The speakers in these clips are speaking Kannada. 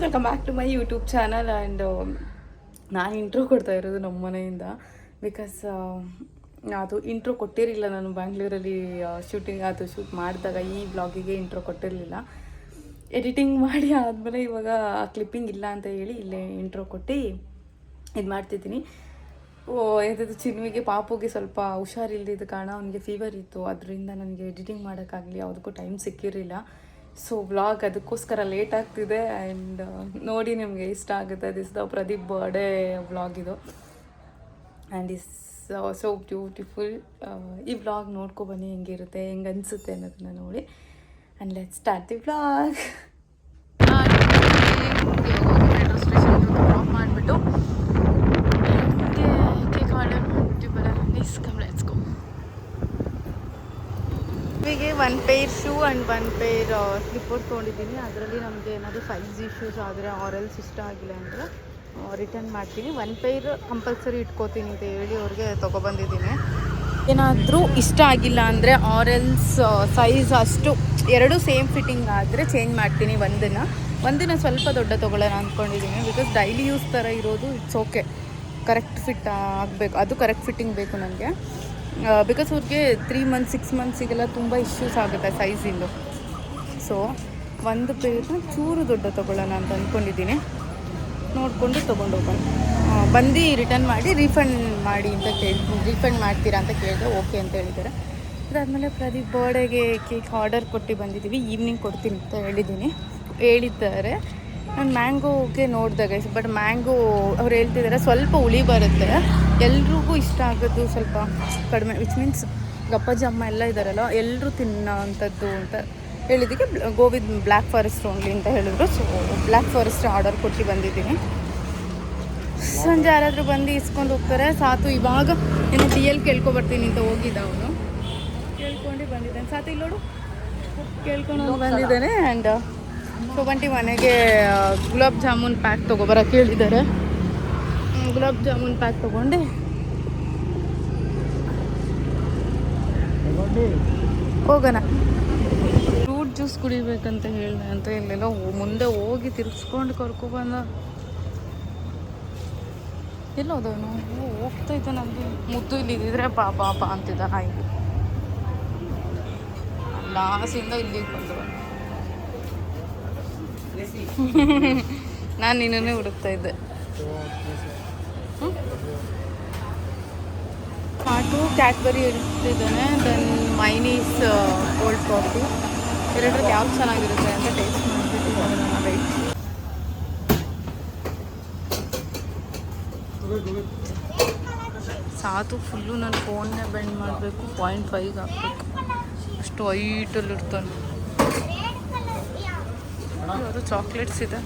Welcome back to my YouTube channel. And ನಾನು ಇಂಟ್ರೋ ಕೊಡ್ತಾ ಇರೋದು ನಮ್ಮ ಮನೆಯಿಂದ. ಬಿಕಾಸ್ ಅದು ಇಂಟ್ರೋ ಕೊಟ್ಟಿರಲಿಲ್ಲ ನಾನು ಬ್ಯಾಂಗ್ಳೂರಲ್ಲಿ ಶೂಟ್ ಮಾಡಿದಾಗ ಈ ವ್ಲಾಗಿಗೆ ಇಂಟ್ರೋ ಕೊಟ್ಟಿರಲಿಲ್ಲ. ಎಡಿಟಿಂಗ್ ಮಾಡಿ ಆದಮೇಲೆ ಇವಾಗ ಕ್ಲಿಪ್ಪಿಂಗ್ ಇಲ್ಲ ಅಂತ ಹೇಳಿ ಇಲ್ಲೇ ಇಂಟ್ರೋ ಕೊಟ್ಟು ಇದು ಮಾಡ್ತಿದ್ದೀನಿ. ಇದು ಚಿನ್ವಿಗೆ ಪಾಪುಗೆ ಸ್ವಲ್ಪ ಹುಷಾರಿಲ್ಲದಿದ್ದ ಕಾರಣ ಅವನಿಗೆ ಫೀವರ್ ಇತ್ತು. ಅದರಿಂದ ನನಗೆ ಎಡಿಟಿಂಗ್ ಮಾಡೋಕ್ಕಾಗಲಿ ಯಾವುದಕ್ಕೂ ಟೈಮ್ ಸಿಕ್ಕಿರಲಿಲ್ಲ. ಸೊ ವ್ಲಾಗ್ ಅದಕ್ಕೋಸ್ಕರ ಲೇಟ್ ಆಗ್ತಿದೆ. ಆ್ಯಂಡ್ ನೋಡಿ ನಿಮಗೆ ಇಷ್ಟ ಆಗುತ್ತೆ. This the Pradeep birthday vlog ಇದು. And is so beautiful. ಈ ವ್ಲಾಗ್ ನೋಡ್ಕೊಬನ್ನಿ, ಹೆಂಗಿರುತ್ತೆ, ಹೆಂಗೆ ಅನಿಸುತ್ತೆ ಅನ್ನೋದನ್ನ ನೋಡಿ. And let's start the vlog. Metro station drop ಮಾಡಿಬಿಟ್ಟು ಕೇಕ್ ಆರ್ಡರ್ ಮಾಡಿಬಿಟ್ಟು ಬರೋಣ. Please come, let's go. ಇವಿಗೆ 1 pair shoe and 1 pair slipper ತೊಗೊಂಡಿದ್ದೀನಿ. ಅದರಲ್ಲಿ ನಮಗೆ ಏನಾದರೂ ಸೈಜ್ ಇಶ್ಯೂಸ್ ಆದರೆ ಆರೆಲ್ಸ್ ಇಷ್ಟ ಆಗಿಲ್ಲ ಅಂದರೆ ರಿಟರ್ನ್ ಮಾಡ್ತೀನಿ. 1 ಪೇರ್ ಕಂಪಲ್ಸರಿ ಇಟ್ಕೋತೀನಿ ಅಂತ ಹೇಳಿ ಅವ್ರಿಗೆ ತೊಗೊಬಂದಿದ್ದೀನಿ. ಏನಾದರೂ ಇಷ್ಟ ಆಗಿಲ್ಲ ಅಂದರೆ ಆರೆಲ್ಸ್ ಸೈಜ್ ಅಷ್ಟು ಎರಡೂ ಸೇಮ್ ಫಿಟ್ಟಿಂಗ್ ಆದರೆ ಚೇಂಜ್ ಮಾಡ್ತೀನಿ. ಒಂದಿನ ಸ್ವಲ್ಪ ದೊಡ್ಡ ತೊಗೊಳ್ಳೋಣ ಅಂದ್ಕೊಂಡಿದ್ದೀನಿ. ಬಿಕಾಸ್ ಡೈಲಿ ಯೂಸ್ ಥರ ಇರೋದು ಇಟ್ಸ್ ಓಕೆ, ಕರೆಕ್ಟ್ ಫಿಟ್ ಆಗಬೇಕು, ಅದು ಕರೆಕ್ಟ್ ಫಿಟ್ಟಿಂಗ್ ಬೇಕು ನನಗೆ. ಬಿಕಾಸ್ ಅವ್ರಿಗೆ 3 ಮಂತ್ಸ್ 6 ಮಂತ್ಸಿಗೆಲ್ಲ ತುಂಬ ಇಶ್ಯೂಸ್ ಆಗುತ್ತೆ ಸೈಜಿಂದು. ಸೊ 1 ಪೇರ್ನ ಚೂರು ದೊಡ್ಡ ತೊಗೊಳ್ಳೋಣ ಅಂತ ಅಂದ್ಕೊಂಡಿದ್ದೀನಿ. ನೋಡಿಕೊಂಡು ತೊಗೊಂಡು ಹೋಗೋಣ. ಬಂದು ರಿಟರ್ನ್ ಮಾಡಿ ರೀಫಂಡ್ ಮಾಡಿ ಅಂತ ರೀಫಂಡ್ ಮಾಡ್ತೀರಾ ಅಂತ ಕೇಳಿದೆ. ಓಕೆ ಅಂತ ಹೇಳಿದ್ದಾರೆ. ಅದಾದಮೇಲೆ ಪ್ರದೀಪ್ ಬರ್ಡೇಗೆ ಕೇಕ್ ಆರ್ಡರ್ ಕೊಟ್ಟು ಬಂದಿದ್ದೀವಿ. ಈವ್ನಿಂಗ್ ಕೊಡ್ತೀನಿ ಅಂತ ಹೇಳಿದ್ದಾರೆ. ನಾನು ಮ್ಯಾಂಗೋಗೆ ನೋಡಿದಾಗ, ಬಟ್ ಮ್ಯಾಂಗೋ ಅವ್ರು ಹೇಳ್ತಿದ್ದಾರೆ ಸ್ವಲ್ಪ ಹುಳಿ ಬರುತ್ತೆ, ಎಲ್ರಿಗೂ ಇಷ್ಟ ಆಗೋದು ಸ್ವಲ್ಪ ಕಡಿಮೆ, ವಿಚ್ ಮೀನ್ಸ್ ಗಪ್ಪಜ್ಜಿ ಅಮ್ಮ ಎಲ್ಲ ಇದ್ದಾರಲ್ಲ ಎಲ್ಲರೂ ತಿನ್ನೋ ಅಂಥದ್ದು ಅಂತ ಹೇಳಿದ್ದಕ್ಕೆ go with black forest only ಅಂತ ಹೇಳಿದ್ರು. ಸೊ ಬ್ಲ್ಯಾಕ್ ಫಾರೆಸ್ಟ್ ಆರ್ಡರ್ ಕೊಟ್ಟು ಬಂದಿದ್ದೀನಿ. ಸಂಜೆ ಯಾರಾದರೂ ಬಂದು ಇಸ್ಕೊಂಡು ಹೋಗ್ತಾರೆ. ಸಾತು ಇವಾಗ ಇನ್ನು DL ಕೇಳ್ಕೊಬರ್ತೀನಿ ಅಂತ ಹೋಗಿದ್ದ ಅವನು, ಕೇಳ್ಕೊಂಡು ಬಂದಿದ್ದಾನೆ. ಸಾತು ಇಲ್ಲೋಡು ಕೇಳ್ಕೊಂಡು ಬಂದಿದ್ದಾನೆ. ಆ್ಯಂಡ್ ತೊಗೊಂಡು ಮನೆಗೆ ಗುಲಾಬ್ ಜಾಮೂನ್ ಪ್ಯಾಕ್ ತೊಗೊಬರೋಕೆ ಹೇಳಿದ್ದಾರೆ. ಗುಲಾಬ್ ಜಾಮೂನ್ ಪ್ಯಾಕ್ ತೊಗೊಂಡು ಹೋಗೋಣ. ಫ್ರೂಟ್ ಜ್ಯೂಸ್ ಕುಡಿಬೇಕಂತ ಹೇಳಿದೆ ಅಂತ ಇಲ್ಲೆಲ್ಲ ಮುಂದೆ ಹೋಗಿ ತಿರ್ಗಿಸ್ಕೊಂಡು ಕರ್ಕೊಬಂದ. ಎಲ್ಲೋದವನು ಹೋಗ್ತಾ ಇದ್ದ. ನನಗೆ ಮುದ್ದು ಇಲ್ಲಿದ್ದರೆ ಪಾಪ ಅಂತಿದ್ದ ನಾಯಿ. ಲಾಸಿಂದ ಇಲ್ಲಿಗೆ ಬಂದವ. ನಾನು ನಿನ್ನನ್ನೇ ಹುಡುಕ್ತಾ ಇದ್ದೆ. ಕಾಟು ಕ್ಯಾಡ್ಬರಿ ಇಡ್ತಿದ್ದಾನೆ. Then mine is cold coffee. ಎರಡರಲ್ಲಿ ಯಾವ್ದು ಚೆನ್ನಾಗಿರುತ್ತೆ ಅಂತ ಟೇಸ್ಟ್ ಮಾಡಿಬಿಟ್ಟು ರೈಟ್. ಸಾತು ಫುಲ್ಲು ನನ್ನ ಫೋನ್ನೇ ಬೆಂಡ್ ಮಾಡಬೇಕು. 0.5 ಹಾಕಬೇಕು, ಅಷ್ಟು ವೈಟಲ್ಲಿ ಇರ್ತಾನೆ. ಯಾವುದು ಚಾಕ್ಲೇಟ್ಸ್ ಇದೆ.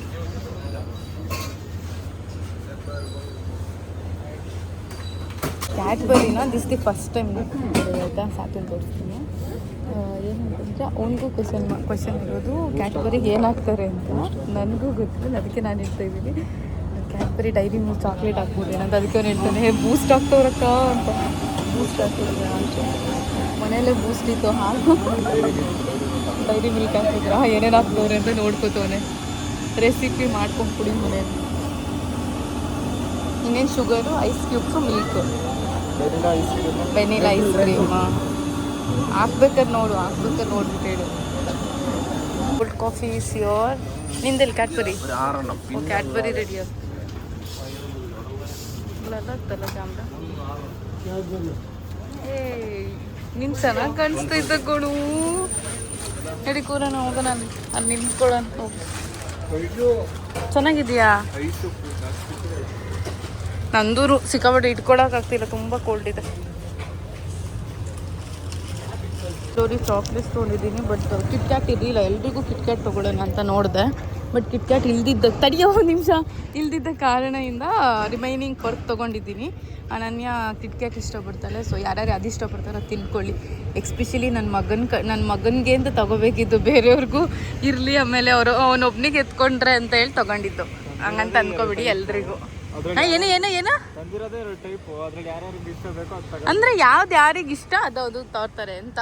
ಕ್ಯಾಡ್ಬರಿನ ದಿಸ್ ದಿ ಫಸ್ಟ್ ಟೈಮ್ ಆಯಿತಾ. ಸಾತನ್ನು ತೋರಿಸ್ತೀನಿ. ಏನಂತಂದರೆ ಅವನಿಗೂ ಕ್ವಶನ್ ಇರೋದು ಕ್ಯಾಡ್ಬರಿಗೆ ಏನಾಗ್ತಾರೆ ಅಂತ. ನನಗೂ ಗೊತ್ತಿಲ್ಲ, ಅದಕ್ಕೆ ನಾನು ಹೇಳ್ತಾ ಇದ್ದೀನಿ ಕ್ಯಾಡ್ಬರಿ ಡೈರಿ ಮಿಲ್ಕ್ ಚಾಕ್ಲೇಟ್ ಹಾಕ್ಬೋದೇನಂತ. ಅದಕ್ಕೆ ಅವ್ನು ಹೇಳ್ತಾನೆ ಬೂಸ್ಟ್ ಹಾಕ್ತವ್ರಕ್ಕ ಅಂತ. ಬೂಸ್ಟ್ ಹಾಕ್ತಿದ್ರೆ ಅಂತ ಮನೆಯಲ್ಲೇ ಬೂಸ್ಟ್ ಇತ್ತು, ಹಾಲು ಡೈರಿ ಮಿಲ್ಕ್ ಹಾಕಿದ್ರ ಏನೇನು ಹಾಕ್ತವ್ರೆ ಅಂತ ನೋಡ್ಕೋತವನೆ. ರೆಸಿಪಿ ಮಾಡ್ಕೊಂಡು ಕುಡಿ ಮನೆಯಲ್ಲಿ. ಇನ್ನೇನು sugar, ice cubes, milk, vanilla ice cream ಹಾಕ್ಬೇಕಾದ್ರೆ ನೋಡ್ಬಿಟ್ಟು ಹೇಳು. Cold coffee is your. ನಿಂದಲ್ಲಿ ಕ್ಯಾಡ್ಬರಿ. ಕ್ಯಾಡ್ಬರಿ ರೆಡಿ ಆಗ್ತದೆ. ಆಗ್ತಲ್ಲ ಜಾಮ್ರ. ನಿನ್ ಚೆನ್ನಾಗಿ ಕಾಣಿಸ್ತೈತ ಕೊಡು. ನಡಿ ಕೂರೋಣ, ಹೋಗೋಣ. ಅಲ್ಲಿ ನಿಂತ್ಕೊಳ್ಳೋಣ. ಚೆನ್ನಾಗಿದೆಯಾ? ನಂದೂರು ಸಿಕ್ಕಾಪಟ್ಟೆ ಇಟ್ಕೊಳಕ್ಕಾಗ್ತಿಲ್ಲ, ತುಂಬ ಕೋಲ್ಡ್ ಇದೆ. ಸ್ಟೋರಿ ಚಾಕ್ಲೇಟ್ಸ್ ತೊಗೊಂಡಿದ್ದೀನಿ. ಬಟ್ ಕಿಟ್ಕ್ಯಾಟ್ ಇರಲಿಲ್ಲ. ಎಲ್ರಿಗೂ ಕಿಟ್ಕ್ಯಾಟ್ ತೊಗೊಳ್ಳೋಣ ಅಂತ ನೋಡಿದೆ. ಬಟ್ ಕಿಟ್ಕ್ಯಾಟ್ ತಡಿಯೋ ನಿಮಿಷ ಇಲ್ದಿದ್ದ ಕಾರಣದಿಂದ ರಿಮೈನಿಂಗ್ ಪರ್ಕ್ ತೊಗೊಂಡಿದ್ದೀನಿ. ಅನನ್ಯ ಕಿಟ್ಕ್ಯಾಟ್ ಇಷ್ಟಪಡ್ತಾಳೆ. ಸೊ ಯಾರ್ಯಾರು ಅದು ಇಷ್ಟಪಡ್ತಾರೋ ಅದು ತಿನ್ಕೊಳ್ಳಿ. ಎಕ್ಸ್ಪೆಷಲಿ ನನ್ನ ಮಗನಿಗೆ ಅಂತ ತೊಗೋಬೇಕಿದ್ದು, ಬೇರೆಯವ್ರಿಗೂ ಇರಲಿ. ಆಮೇಲೆ ಅವನೊಬ್ಬನಿಗೆ ಎತ್ಕೊಂಡ್ರೆ ಅಂತ ಹೇಳಿ ತೊಗೊಂಡಿದ್ದು. ಹಂಗಂತ ಅಂದ್ಕೊಬಿಡಿ ಎಲ್ರಿಗೂ. ಏನು ಅಂದರೆ ಯಾವ್ದು ಯಾರಿಗೆ ಇಷ್ಟ ಅದು ತೋರ್ತಾರೆ ಅಂತ.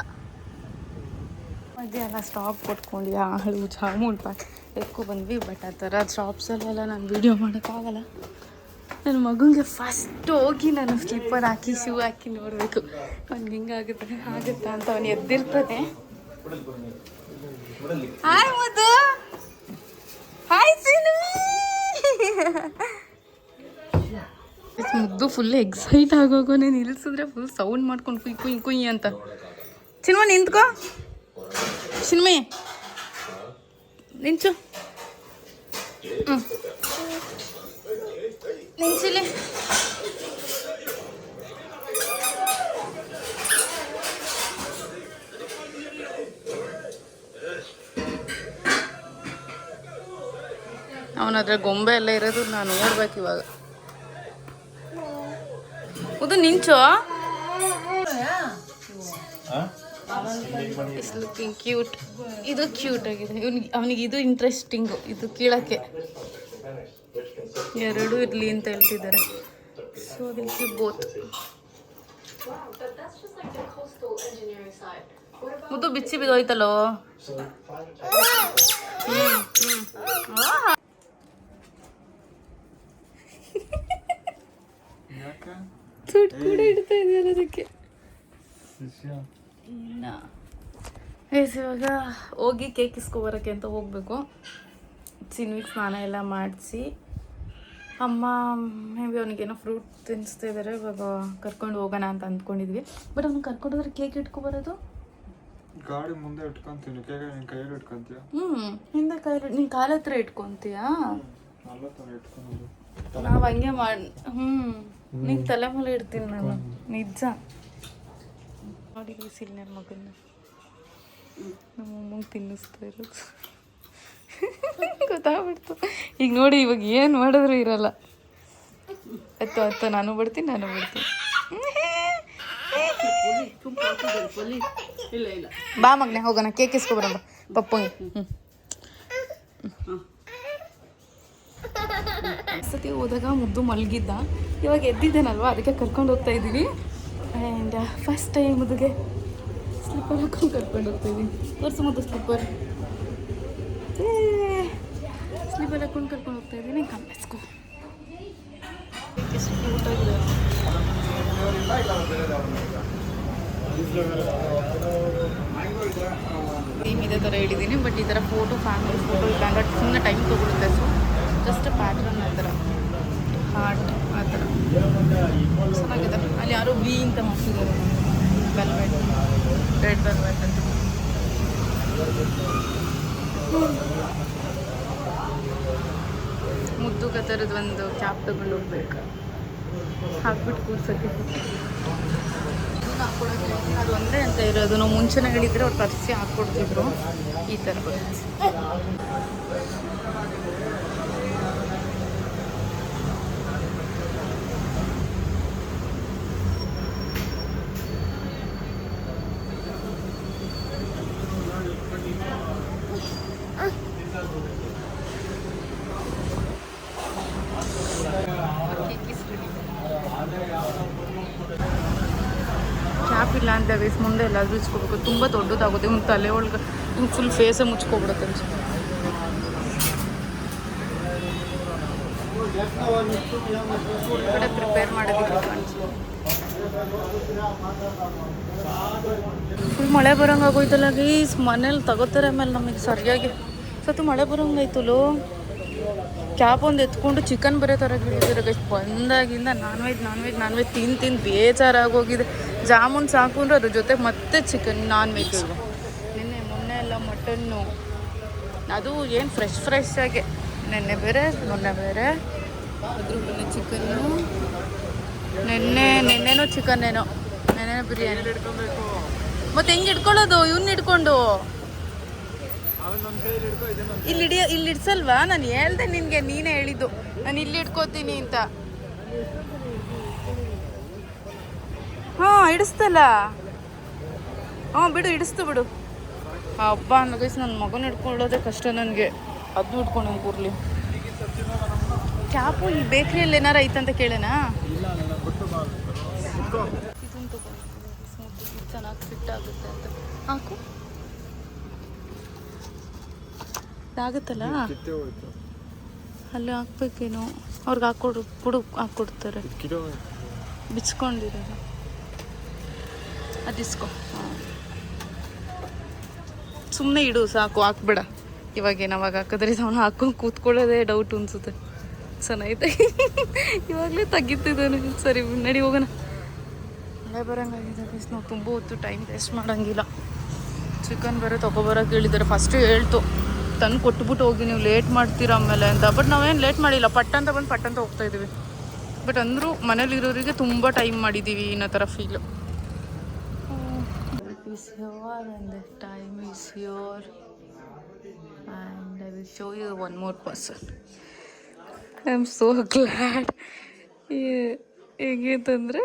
ಮಧ್ಯೆ ಎಲ್ಲ ಸ್ಟಾಪ್ ಕೊಟ್ಕೊಂಡು ಹಾಳು ಜಾಮೂನ್ ಎತ್ಕೊ ಬಂದ್ವಿ. ಬಟ್ ಆ ಥರ ಶಾಪ್ಸಲ್ಲೆಲ್ಲ ನಾನು ವೀಡಿಯೋ ಮಾಡೋಕ್ಕಾಗಲ್ಲ. ನನ್ನ ಮಗುಗೆ ಫಸ್ಟ್ ಹೋಗಿ ನಾನು ಸ್ಲಿಪ್ಪರ್ ಹಾಕಿ ಶೂ ಹಾಕಿ ನೋಡಬೇಕು ಅವ್ನಿಗೆ ಆಗುತ್ತಾ ಅಂತ. ಅವನು ಎದ್ದಿರ್ತಾನೆ. ಹಾಯ್ ಮುದ್ದು, ಹಾಯ್ ಮುದ್ದು ಫುಲ್ ಎಕ್ಸೈಟ್ ಆಗೋಗೋನೆ. ನಿಲ್ಸಿದ್ರೆ ಫುಲ್ ಸೌಂಡ್ ಮಾಡ್ಕೊಂಡು ಕುಯ್ ಕುಯ್ ಕುಯ್ ಅಂತ. ಚಿನ್ಮ ನಿಂತ್ಕೋ, ಚಿನ್ಮಯ್ ನಿಂಚು, ನಿಂಚಿಲಿ. ಅವನದ್ರ ಗೊಂಬೆ ಎಲ್ಲ ಇರೋದು ನಾನು ನೋಡ್ಬೇಕು ಇವಾಗ. ಇದು ನಿಂಚು. It's looking cute. ಇದು ಕ್ಯೂಟ್ ಆಗಿದೆ. ಅವನಿಗೆ ಇದು ಇಂಟ್ರೆಸ್ಟಿಂಗು, ಇದು ಕೀಳಕ್ಕೆ. ಎರಡೂ ಇರಲಿ ಅಂತ ಹೇಳ್ತಿದ್ದಾರೆ. So will both. ಮುದ್ದು ಬಿಚ್ಚಿ ಬಿದ್ದೋಯ್ತಲ್ಲೋ. ಸುಟ್ಟು ಕೂಡ ಇಡ್ತಾ ಇದೆಯಲ್ಲ ಅದಕ್ಕೆ. ಇವಾಗ ಹೋಗಿ ಕೇಕ್ ಇಸ್ಕೊಬರೋಕ್ಕೆ ಅಂತ ಹೋಗ್ಬೇಕು. ಚಿನ್ವಿಗೆ ಸ್ನಾನ ಎಲ್ಲ ಮಾಡಿಸಿ ಅಮ್ಮ ಮೇ ಬಿ ಅವನಿಗೇನೋ ಫ್ರೂಟ್ ತಿನ್ನಿಸ್ತಾ ಇದ್ದಾರೆ. ಇವಾಗ ಕರ್ಕೊಂಡು ಹೋಗೋಣ ಅಂತ ಅಂದ್ಕೊಂಡಿದ್ವಿ. ಬಟ್ ಅವ್ನು ಕರ್ಕೊಂಡೋದ್ರೆ ಕೇಕ್ ಇಟ್ಕೊಬರೋದು ಗಾಡಿ ಮುಂದೆ ಇಟ್ಕೊಂತೀನಿ. ಕೇಕ್ ನಿನ್ನ ಕೈಯಲ್ಲಿ ಇಟ್ಕೊಂತೀಯ? ಹಿಂದೆ ಕೈಯಲ್ಲಿ ನಿನ್ನ ಕಾಲ ಹತ್ರ ಇಟ್ಕೊತೀಯಾ? ಇಟ್ಕೊಳೋದು ನಾವು ಹಂಗೆ ಮಾಡಿ ನಿನ್ನ ತಲೆ ಮೇಲೆ ಇಡ್ತೀನಿ ನಾನು. ನಿಜ ನೋಡಿ ಸಿಲ್ನರ್ ಮಗನ್ನ ನಮ್ಮ ಅಮ್ಮಂಗೆ ತಿನ್ನಿಸ್ತಾ ಇರೋದು ಗೊತ್ತಾಗ್ಬಿಡ್ತು. ಈಗ ನೋಡಿ ಇವಾಗ ಏನು ಮಾಡಿದ್ರು ಇರಲ್ಲ. ಅತ್ತ ನಾನು ಬಿಡ್ತೀನಿ. ಬಾ ಮಗನೆ ಹೋಗೋಣ ಕೇಕ್ ಇಸ್ಕೊಬರೋಣ ಪಪ್ಪಂಗೆ. ಸತಿ ಹೋದಾಗ ಮುದ್ದು ಮಲಗಿದ್ದ. ಇವಾಗ ಎದ್ದಿದ್ದೇನಲ್ವ ಅದಕ್ಕೆ ಕರ್ಕೊಂಡು ಹೋಗ್ತಾ ಇದ್ದೀನಿ. ಆ್ಯಂಡ್ ಫಸ್ಟ್ ಟೈಮ್ ಮುದ್ದುಗೆ ಸ್ಲಿಪ್ಪರ್ ಹಾಕೊಂಡು ಕರ್ಕೊಂಡು ಹೋಗ್ತಾ ಇದ್ದೀನಿ. ತೋರಿಸು ಮುದ್ದು ಸ್ಲಿಪ್ಪರ್ ಹಾಕೊಂಡು ಕರ್ಕೊಂಡು ಹೋಗ್ತಾ ಇದ್ದೀನಿ. ಕಮ್ಮಿಸ್ಕೊ. ಎಷ್ಟು ಕ್ಯೂಟಾಗಿದೆ. ಥೀಮ್ ಇದೇ ಥರ ಹೇಳಿದ್ದೀನಿ. ಬಟ್ ಈ ಥರ ಫೋಟೋ ಫ್ಯಾಮಿಲಿ ಫೋಟೋ ಇಲ್ಲ ಅಂದರೆ ಸುಮ್ಮನೆ ಟೈಮ್ ತೊಗೊಳುತ್ತೆ. ಸೊ ಜಸ್ಟ್ ಪ್ಯಾಟ್ರನ್ ಆ ಥರ ಹಾರ್ಟ್ ಆ ಥರ ಚೆನ್ನಾಗಿದೆ. ಅಲ್ಲಿ ಯಾರೋ ವಿ ಅಂತ ಮಾಡ್ತಿದ್ದಾರೆ. ವೆಲ್ವೆಟ್, ರೆಡ್ ವೆಲ್ವೆಟ್ ಅಂತ. ಮುದ್ದು ಕತ್ತರದ್ದು ಒಂದು ಕ್ಯಾಪ್ ತಗೊಂಡು ಹೋಗ್ಬೇಕು. ಹಾಕ್ಬಿಟ್ಟು ಕೂರ್ಸೋಕ್ಕೆ ಹಾಕ್ಕೊಡೋಕೆ ಅದು ಒಂದೇ ಅಂತ ಇರೋದು. ನಾವು ಮುಂಚೆನೇ ಹೇಳಿದರೆ ಅವ್ರು ತರಿಸಿ ಹಾಕ್ಕೊಡ್ತಿದ್ರು. ಈ ಥರ ಕ್ಯಾಪ್ ಇಲ್ಲ ಅಂತ ಗೈಸ್. ಮುಂದೆ ಎಲ್ಲಾದರೂ ಇಸ್ಕೋಬೇಕು. ತುಂಬ ದೊಡ್ಡದಾಗುತ್ತೆ. ಒಂದು ತಲೆ ಒಳಗೆ ಹಿಂಗೆ ಫುಲ್ ಫೇಸೇ ಮುಚ್ಕೊಬಿಡುತ್ತೆ ಅನ್ಸುತ್ತೆ. ಕಡೆ ಪ್ರಿಪೇರ್ ಮಾಡೋದಿಲ್ಲ ಕಾಣಿಸ್ಬೋದು. ಫುಲ್ ಮಳೆ ಬರೋಂಗಾಗೋಯ್ತಲ್ಲ ಗೈಸ್. ಮನೇಲಿ ತಗೋತಾರೆ ಆಮೇಲೆ ನಮಗೆ ಸರಿಯಾಗಿ ಸತ್ತು ಮಳೆ ಬರೋಂಗಾಯ್ತಲ್ಲೋ. ಕ್ಯಾಪ್ ಒಂದು ಎತ್ಕೊಂಡು ಚಿಕನ್ ಬರೋ ಥರ ಗಿಳಿತಾರೆ ಗೈಸ್. ಬಂದಾಗಿಂದ ನಾನ್ ವೆಜ್ ತಿಂದು ಬೇಜಾರಾಗೋಗಿದೆ. ಜಾಮೂನ್ ಸಾಕು ಅಂದರೆ ಅದ್ರ ಜೊತೆ ಮತ್ತೆ ಚಿಕನ್ ನಾನ್ ವೆಜ್. ಮೊನ್ನೆ ಎಲ್ಲ ಮಟನ್ನು, ಅದು ಏನು ಫ್ರೆಶ್ ಆಗಿ ನೆನ್ನೆ ಬೇರೆ ಮೊನ್ನೆ ಬೇರೆ. ಅದ್ರ ಮೊನ್ನೆ ಚಿಕನ್ನು, ನೆನ್ನೆನೋ ಚಿಕನ್ನೇನೋ, ನೆನ್ನೆ ಬಿರಿಯಾನಿ. ಮತ್ತೆ ಹೆಂಗೆ ಇಟ್ಕೊಳ್ಳೋದು? ಇವ್ನ ಇಟ್ಕೊಂಡು ಇಲ್ಲಿ ಇಡ್ಸಲ್ವಾ? ನಾನು ಹೇಳ್ದೆ ನಿನಗೆ, ನೀನೇ ಹೇಳಿದ್ದು ನಾನು ಇಲ್ಲಿ ಇಟ್ಕೋತೀನಿ ಅಂತ. ಹಾಂ ಇಡಿಸ್ತಲ್ಲ. ಬಿಡು, ಇಡಿಸ್ತು ಬಿಡು. ಹಬ್ಬ ಅನ್ನೋಗೈಸ್ ನನ್ನ ಮಗನ ಹಿಡ್ಕೊಳ್ಳೋದೇ ಕಷ್ಟ ನನಗೆ. ಅದನ್ನೂ ಹಿಡ್ಕೊಂಡು ಕೂರ್ಲಿ. ಕ್ಯಾಪು ಈ ಬೇಕ್ರಿಯಲ್ಲಿ ಏನಾರು ಐತಂತ ಕೇಳೋಣ. ಇದನ್ನು ತಗೊಂಡು ಚೆನ್ನಾಗಿ ಫಿಟ್ ಆಗುತ್ತೆ ಅಂತ. ಹಾಕು. ಇದಾಗುತ್ತಲ್ಲ, ಕಿತ್ತೆ ಹೋಯ್ತು. ಅಲ್ಲಿ ಹಾಕ್ಬೇಕೇನೋ, ಅವ್ರಿಗೆ ಹಾಕ್ಕೊಡ್ತಾರೆ ಬಿಚ್ಕೊಂಡಿರೋದು. ಅದಿಸ್ಕೊ, ಸುಮ್ಮನೆ ಇಡು ಸಾಕು, ಹಾಕ್ಬೇಡ. ಇವಾಗೇನು ಅವಾಗ ಹಾಕಿದ್ರೆ ಅವನು ಹಾಕೊಂಡು ಕೂತ್ಕೊಳ್ಳೋದೇ ಡೌಟ್ ಅನ್ಸುತ್ತೆ. ಚೆನ್ನಾಗಿದೆ. ಇವಾಗಲೇ ತೆಗಿತಿದ್ದಾನೆ. ಸರಿ ನಡಿ ಹೋಗೋಣ. ಮಳೆ ಬರೋಂಗಾಗಿದೆ ಗೈಸ್. ನಾವು ತುಂಬ ಹೊತ್ತು ಟೈಮ್ ವೇಸ್ಟ್ ಮಾಡೋಂಗಿಲ್ಲ. ಚಿಕನ್ ಬೇರೆ ತೊಗೊಬರೋಕೆ ಹೇಳಿದ್ದಾರೆ. ಫಸ್ಟು ಹೇಳ್ತು ತಂದು ಕೊಟ್ಬಿಟ್ಟು ಹೋಗಿ, ನೀವು ಲೇಟ್ ಮಾಡ್ತೀರ ಆಮೇಲೆ ಅಂತ. ಬಟ್ ನಾವೇನು ಲೇಟ್ ಮಾಡಿಲ್ಲ, ಪಟ್ಟಂತ ಬಂದು ಪಟ್ಟಂತ ಹೋಗ್ತಾಯಿದ್ದೀವಿ. ಬಟ್ ಅಂದರೂ ಮನೇಲಿರೋರಿಗೆ ತುಂಬ ಟೈಮ್ ಮಾಡಿದ್ದೀವಿ ಅನ್ನೋ ಥರ feel. Time is here and I will show you one more person. I am so glad. ಹೇಗೆ ಅಂತಂದರೆ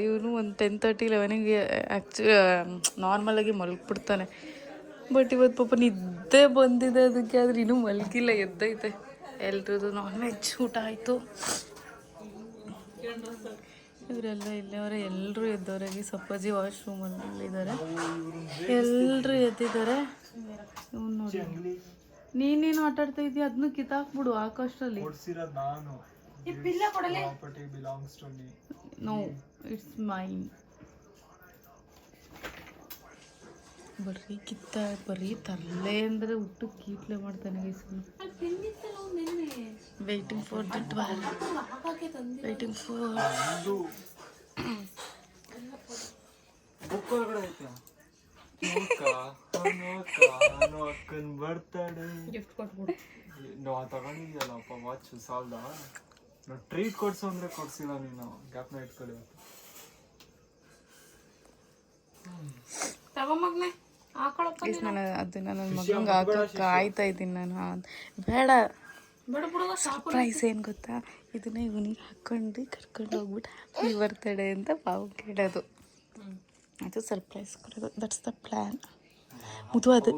ಇವನು ಒಂದು 10:30, 11ಗೆ ನಾರ್ಮಲಾಗಿ ಮಲಗಿಬಿಡ್ತಾನೆ. ಬಟ್ ಇವತ್ತು ಪಾಪ ನಿದ್ದೆ ಬಂದಿದೆ ಅದಕ್ಕೆ, ಆದರೆ ಇನ್ನೂ ಮಲಗಿಲ್ಲ, ಎದ್ದೈತೆ. ಎಲ್ರದ್ದು ನಾನ್ ವೆಜ್ ಊಟ ಆಯಿತು. ಇವರೆಲ್ಲ ಇಲ್ಲವರೆ, ಎಲ್ಲರೂ ಎದ್ದವರಾಗಿ. ಸಪ್ಪಾಜಿ ವಾಶ್ರೂಮಲ್ಲಿದ್ದಾರೆ, ಎಲ್ಲರೂ ಎದ್ದಿದ್ದಾರೆ. ಇವ್ನು ನೋಡಿ, ನೀನೇನು ಆಟ ಆಡ್ತಾ ಇದೀಯ, ಅದನ್ನು ಕಿತ್ತಾಕ್ಬಿಡು ಆಕಾಶದಲ್ಲಿ. No, it's mine. ಬರೀ ತರಲೆ ಅಂದರೆ ಹುಟ್ಟು ಕೀಟ್ಲೆ ಮಾಡ್ತಾನೆ. Waiting for the 12, waiting for ಅಕ್ಕನ್ ಬರ್ತಾಳೆ. ಗಿಫ್ಟ್ ಕೊಟ್ಬಿಡು. ನಾವು ತಗೊಂಡಿದ್ಯಲ್ಲಪ್ಪ ವಾಚ್ ಸಾಲ್ದ. ನಾವು ಟ್ರೀಟ್ ಕೊಡ್ಸು ಅಂದ್ರೆ ಕೊಡ್ಸಿಲ್ಲ ನೀನು. ಗ್ಯಾಪ್ನ ಇಟ್ಕೊಳ್ಳಿ. ತಗೊಂಬಗ್ನೆ ನಾನು ಅದನ್ನ ನನ್ನ ಮಗಂಗೆ ಹಾಕಕ್ಕೆ ಕಾಯ್ತಾ ಇದ್ದೀನಿ ನಾನು. ಬೇಡ ಸರ್ಪ್ರೈಸ್ ಏನು ಗೊತ್ತಾ, ಇದನ್ನ ಇವನಿಗೆ ಹಾಕ್ಕೊಂಡು ಕರ್ಕೊಂಡು ಹೋಗ್ಬಿಟ್ಟು ಹ್ಯಾಪಿ ಬರ್ತಡೇ ಅಂತ ಪಾವು ಕೇಳೋದು. ಅದು ಸರ್ಪ್ರೈಸ್ ಕೊಡೋದು. That's the plan. ಮುದು ಅದು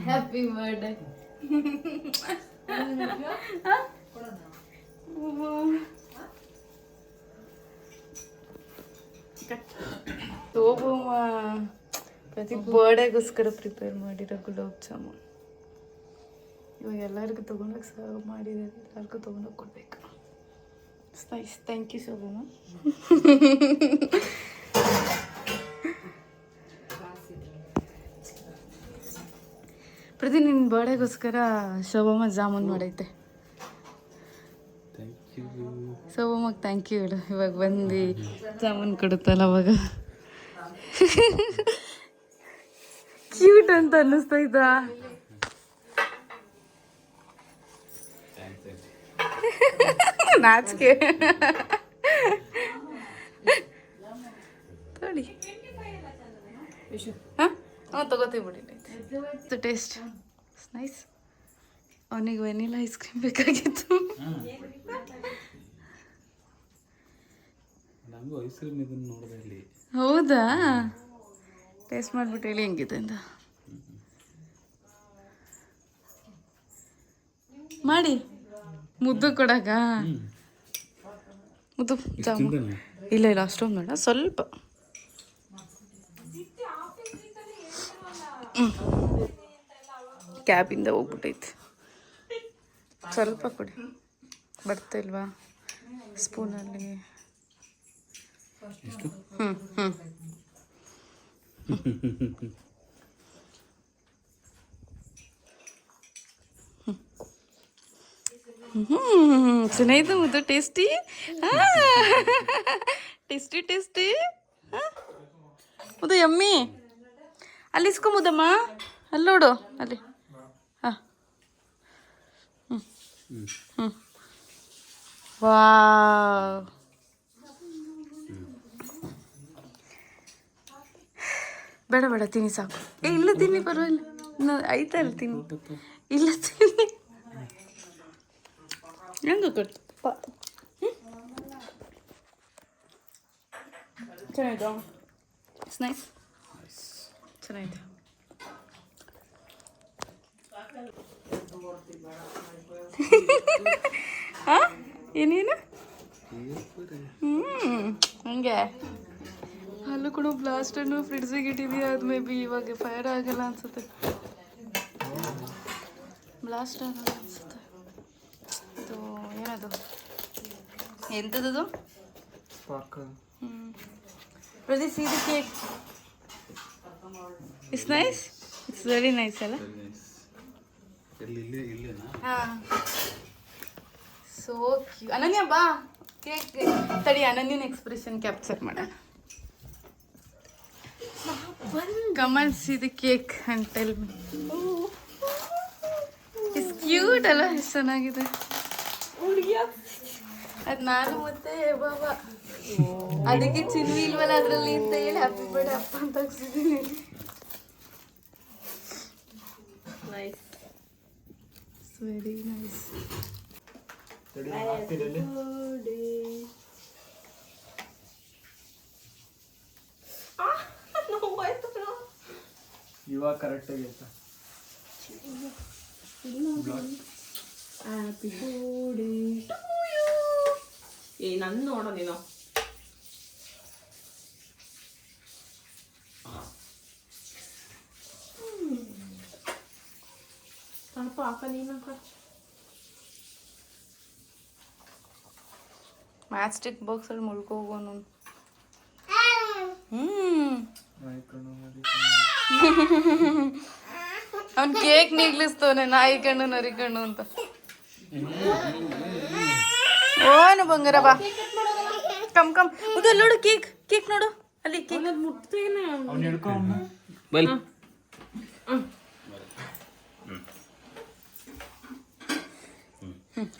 ಹ್ಯಾಪಿ ಬರ್ಡೇ. ಶೋಭಮ್ಮ ಪ್ರತಿ ಬರ್ಡೇಗೋಸ್ಕರ ಪ್ರಿಪೇರ್ ಮಾಡಿರೋ ಗುಲಾಬ್ ಜಾಮೂನ್. ಇವಾಗ ಎಲ್ಲರಿಗೂ ತೊಗೊಂಡೋಗಿ ಸರ್ವ್ ಮಾಡಿದ್ದಾರೆ, ಎಲ್ಲರಿಗೂ ತೊಗೊಂಡೋಗಿ ಕೊಡ್ಬೇಕು. Nice, thank you Shobhamma. ಪ್ರತಿ ನಿನ್ನ ಬರ್ಡೇಗೋಸ್ಕರ ಶೋಭಮ್ಮ ಜಾಮೂನ್ ಮಾಡೈತೆ. ಶೋಭಮ್ಮಗೆ ಥ್ಯಾಂಕ್ ಯು ಹೇಳು. ಇವಾಗ ಬಂದು ಜಾಮೂನ್ ಕೊಡುತ್ತಲ್ಲ ಅವಾಗ ಕ್ಯೂಟ್ ಅಂತ ಅನ್ನಿಸ್ತೈತಾ? ನಾಚಿಕೆ ತೋಡಿ. ಹಾಂ ತಗೋತೀವಿ ಬಿಡಿ. Taste nice. ಅವನಿಗೆ ವೆನಿಲಾ ಐಸ್ ಕ್ರೀಮ್ ಬೇಕಾಗಿತ್ತು. ಹೌದಾ? ಟೇಸ್ಟ್ ಮಾಡಿಬಿಟ್ಟು ಹೇಳಿ ಹೆಂಗಿದೆ ಅಂತ. ಮಾಡಿ ಮುದ್ದು ಕೊಡಾಗ. ಮುದ್ದು ಜಾಮೂನ್ ಇಲ್ಲ ಇಲ್ಲ ಅಷ್ಟೊಂದು ಬೇಡ, ಸ್ವಲ್ಪ. ಕ್ಯಾಬಿಂದ ಹೋಗ್ಬಿಟ್ಟೈತೆ, ಸ್ವಲ್ಪ ಕೊಡಿ. ಬರ್ತಾ ಇಲ್ವಾ ಸ್ಪೂನಲ್ಲಿ? ಚೆನ್ನಾಗಿದೆ ಮುದ್ದು. ಟೇಸ್ಟಿ ಟೇಸ್ಟಿ ಟೇಸ್ಟಿ ಮುದ್ದು. ಯಮ್ಮಿ. ಅಲ್ಲಿ ಇಸ್ಕೊಂಬುದಮ್ಮ, ಅಲ್ಲಿ ನೋಡು ಅಲ್ಲಿ. ಹಾಂ ವಾವ್, ಬೇಡ ಬೇಡ ತಿನ್ನಿ ಸಾಕು. ಇಲ್ಲ ತಿನ್ನಿ, ಪರವಾಗಿಲ್ಲ, ಆಯ್ತಲ್ಲ ತಿನ್ನಿ. ಇಲ್ಲ ತಿನ್ನಿ, ಹೆಂಗ ಕಟ್ಪ ಚೆನ್ನಾಯ್ತು. ಇಟ್ಸ್ ನೈಸ್, ಚೆನ್ನಾಗಿದೆ. ಹಾಂ, ಏನೇನು? ಹಂಗೆ ಅಲ್ಲೂ ಕೂಡ ಬ್ಲಾಸ್ಟನ್ನು ಫ್ರಿಡ್ಜಿಗೆ ಇಟ್ಟಿದೆಯಾ, ಅದು ಮೇ ಬಿ ಇವಾಗ ಫೈರ್ ಆಗಲ್ಲ ಅನ್ಸುತ್ತೆ. ಬ್ಲಾಸ್ಟ್ ಆಗಲ್ಲ ಅನ್ಸುತ್ತೆ. ಇದು ಏನದು, ಎಂಥದ್ದು? ಪ್ರತಿ see the cake. It's nice. It's very nice, ಅಲ್ಲ? ಹಾಂ, ಸೋ ಕ್ಯೂಟ್. ಅನನ್ಯ ಬಾ, ಕೇಕ್ ತಡಿ, ಅನನ್ಯನ ಎಕ್ಸ್ಪ್ರೆಷನ್ ಕ್ಯಾಪ್ಚರ್ ಮಾಡೋಣ. Come and see the cake and tell me. It's cute ಅಲ್ಲ, ಎಷ್ಟು ಚೆನ್ನಾಗಿದೆ. ಅದು ನಾನು ಮತ್ತೆ ಬಾಬಾ, ಅದಕ್ಕೆ ಚಿನ್ವಿ ಇಲ್ವಲ್ಲ ಅದರಲ್ಲಿ ಅಂತ ಹೇಳಿ ಹ್ಯಾಪಿ ಬರ್ಡೇ ಅಪ್ಪ ಅಂತ ಹಾಕ್ಸಿದ್ದೀನಿ. Nice, very nice. ಇವಾಗ ಕರೆಕ್ಟಾಗಿ ಆಯ್ತಾ? Happy birthday to you. ಏ ನನ್ನ ನೋಡೋ ನೀನು. ತಣಪ ಹಾಕ ನೀನಕ್ಕ. ಮ್ಯಾಚ್ ಸ್ಟಿಕ್ ಬಾಕ್ಸಲ್ಲಿ ಮುಳ್ಕೋಗೋನು. ಅವ್ನು ಕೇಕ್ ನಿಗ್ಲಿಸ್ತವನೆ, ನಾಯಿ ಕಣ್ಣು ನರಿ ಕಣ್ಣು ಅಂತ. ಓನು ಬಂಗಾರ ಬಾ, ಕಮ್ ಕಮ್. ಇದು ಅಲ್ಲಿ ನೋಡು, ಕೇಕ್ ಕೇಕ್ ನೋಡು ಅಲ್ಲಿ, ಕೇಕ್ ಮುಟ್ತೇನೆ.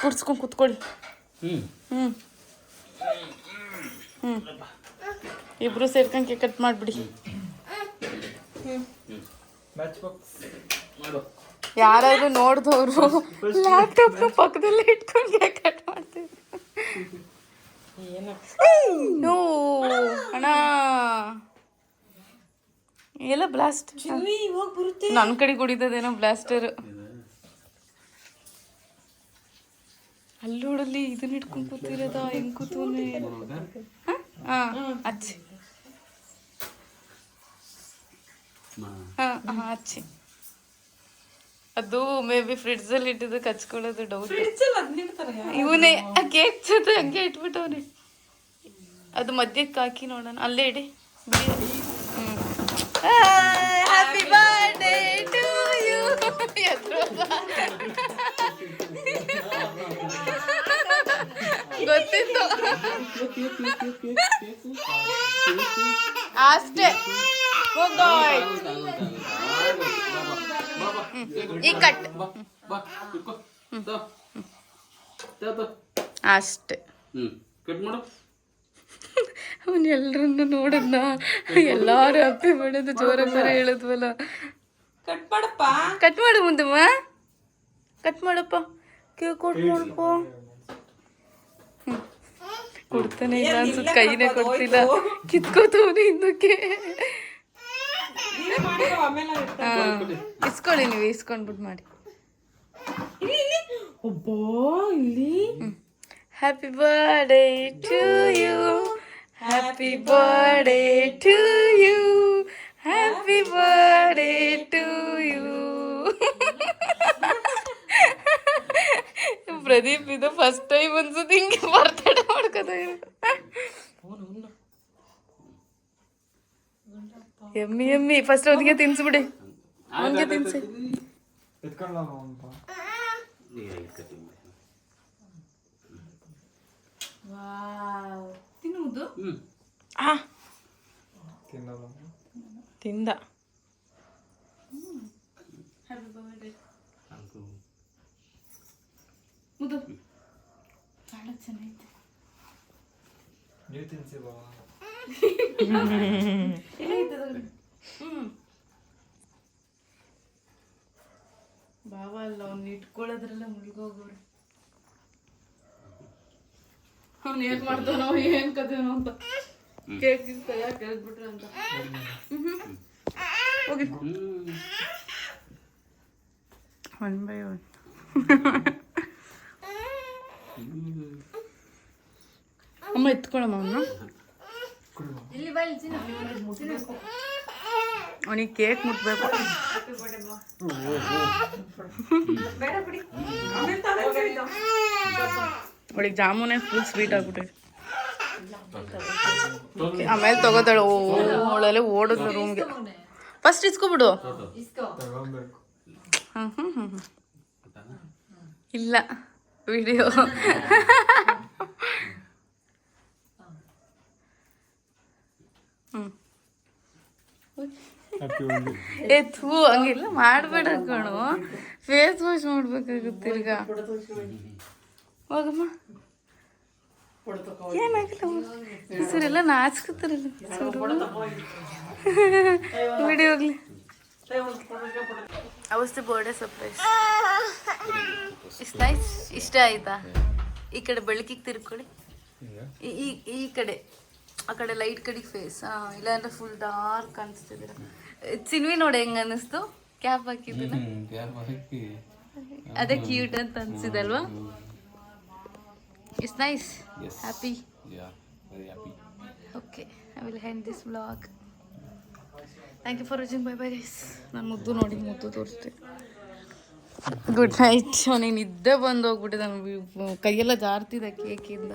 ಕುಡ್ಸ್ಕೊಂಡು ಕುತ್ಕೊಳ್ಳಿ. ಇಬ್ರು ಸೇರ್ಕೊಂಡು ಕೇಕ್ ಕಟ್ ಮಾಡಿಬಿಡಿ. ಯಾರಾದ್ರೂ ನೋಡಿದವರು ಲ್ಯಾಪ್ಟಾಪ್ನ ಪಕ್ಕದಲ್ಲೇ ಇಟ್ಕೊಂಡು ಕೇಕ್ ಕಟ್ ಮಾಡ್ತೀವಿ. ನೋ ಅಣ್ಣ, ಎಲ್ಲ ಬ್ಲಾಸ್ಟ್ ನನ್ನ ಕಡೆ ಕುಡಿತದೇನೋ ಬ್ಲಾಸ್ಟರ್. ಅಲ್ಲಿ ನೋಡಲ್ಲಿ ಇದನ್ನ ಇಟ್ಕೊಂಡು ಕೂತಿರೋದ, ಹೆಂಗ್ ಕೂತವನೆ. ಹಾಂ ಅಚ್ಚಿ, ಹಾಂ ಅಚ್ಚಿ. ಅದು ಮೇ ಬಿ ಫ್ರಿಡ್ಜಲ್ಲಿ ಇಟ್ಟಿದ್ದಕ್ಕೆ ಹಚ್ಕೊಳ್ಳೋದು ಡೌಟ್. ಇವನೇ ಕೇಕ್ ಜೊತೆ ಹಂಗೆ ಇಟ್ಬಿಟ್ಟವನೆ. ಅದು ಮಧ್ಯಕ್ಕೆ ಹಾಕಿ ನೋಡೋಣ, ಅಲ್ಲೇ ಇಡಿ ಬಿಡಿ. Happy birthday to you. ಗೊತ್ತಿತ್ತು ಅಷ್ಟೇ. ಈ ಕಟ್ ಅಷ್ಟೇ. ಅವನು ಎಲ್ಲರನ್ನು ನೋಡದ್ನ, ಎಲ್ಲಾರು ಹ್ಯಾಪಿ ಮಾಡೋದು ಜೋರ ಹೇಳಿದ್ವಲ್ಲ. ಕಟ್ ಮಾಡಪ್ಪ, ಕಟ್ ಮಾಡು ಮುಂದಮ್ಮ, ಕಟ್ ಮಾಡಪ್ಪ, ಕೇಕ್ ಕೊಟ್ಟು ನೋಡಪ್ಪ. ಕೊಡ್ತಾನೆ ಇಲ್ಲ ಅನ್ಸುತ್ತೆ, ಕೈನೇ ಕೊಡ್ತಿಲ್ಲ, ಕಿತ್ಕೋತವನು ಹಿಂದಕ್ಕೆ. ಇಸ್ಕೊಳ್ಳಿ, ನೀವು ಇಸ್ಕೊಂಡ್ಬಿಟ್ಟು ಮಾಡಿ. Happy birthday to you, happy birthday to you, happy birthday to you. Pradeep ಇದು ಫಸ್ಟ್ ಟೈಮ್ ಅನ್ಸುತ್ತೆ ಹಿಂಗೆ ಬರ್ತಡೇ ಮಾಡ್ಕೋತ. ಎಮ್ಮಿ ಎಮ್ಮಿ, ಫಸ್ಟ್ ಅವನಿಗೆ ತಿನ್ಸ್ಬಿಡಿ, ಅವನಿಗೆ ತಿನ್ಸಿ. ತಿನ್ನುವುದು ತಿಂದ. ಮುದು ಭಾಳ ಚೆನ್ನಾಗಿದೆ. ನೀವು ತಿನ್ಸಿ ಬಾವ. ಬಾವ ಅಲ್ಲ ಅವ್ನು ಇಟ್ಕೊಳ್ಳೋದ್ರಲ್ಲ ಮುಳುಗೋಗೋರು. ಅವ್ನು ಏನ್ ಮಾಡ್ತಾನೋ ಏನ್ ಕದೇನೋ ಅಂತ ಕೇಕ್ ಕೈಯಾಗ ಕೆರೆದ್ಬಿಟ್ರೆ ಅಂತ. ಹೋಗಿ 1 by 1. ಅಮ್ಮ ಎತ್ಕೊಳಮ್ಮ ಅವನು. ಅವನಿಗೆ ಕೇಕ್ ಮುಟ್ಬೇಕು. ಅವಳಿಗೆ ಜಾಮೂನೇ ಫುಲ್ ಸ್ವೀಟ್ ಆಗ್ಬಿಟ್ಟಿದೆ. ಆಮೇಲೆ ತಗೋತಾಳೆ. ಅವಳೆಲ್ಲ ಓಡಿದ್ಲು ರೂಮ್ಗೆ. ಫಸ್ಟ್ ಇಸ್ಕೊಬಿಡು. ತಗೊಂಬೇಕು. ಇಲ್ಲ ವಿಡಿಯೋ. ಏ ಥೂ ಹಂಗಿಲ್ಲ ಮಾಡಬೇಡ ಕಣು. ಫೇಸ್ ವಾಶ್ ಮಾಡ್ಬೇಕಾಗುತ್ತೆ ಈಗ. ಹೋಗಮ್ಮ. ಏನಾಗಿಲ್ಲ ಹೆಸರೆಲ್ಲ ನಾಚ್ಕೋತಾರಲ್ಲ ವಿಡಿಯೋ ಹೋಗ್ಲಿ. ಅವಸ್ತೆ ಬರ್ಡೇ ಸರ್ಪ್ರೈಸ್. ಇಷ್ಟ ನೈಸ್. ಇಷ್ಟ ಆಯ್ತಾ? ಈ ಕಡೆ ಬೆಳಕಿಗೆ ತಿರ್ಕೊಳ್ಳಿ. ಈ ಕಡೆ ಆ ಕಡೆ ಲೈಟ್ ಕಡೆಗೆ ಫೇಸ್. ಇಲ್ಲಾಂದ್ರೆ ಫುಲ್ ಡಾರ್ಕ್ ಕಾಣಿಸ್ತಿದ್ದೀರ. ಚಿನ್ವಿ ನೋಡಿ ಹೆಂಗ ಅನ್ನಿಸ್ತು ಕ್ಯಾಪ್ ಹಾಕಿದ್ದೀನ. ಅದೇ ಕ್ಯೂಟ್ ಅಂತ ಅನ್ಸಿದಲ್ವಾ? It's nice. Happy? Okay, I will end this vlog. Thank you for watching. Bye bye guys. ನಾನು ಮುದ್ದು ನೋಡಿ ಮುದ್ದು ತೋರಿಸ್ತೀನಿ. Good night. ಅವನಿಗೆ ನಿದ್ದೆ ಬಂದು ಹೋಗ್ಬಿಟ್ಟಿದೆ. ನನಗೆ ಕೈಯೆಲ್ಲ ಜಾರ್ತಿದೆ ಕೇಕಿಂದ.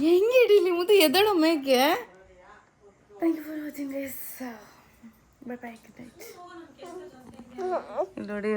ಹೆಂಗೆ ಹಿಡೀಲಿ ಮುದ್ದು ಎದಳು ಮೇಗೆ. Thank you for watching guys. Bye bye. Good night. ನೋಡಿ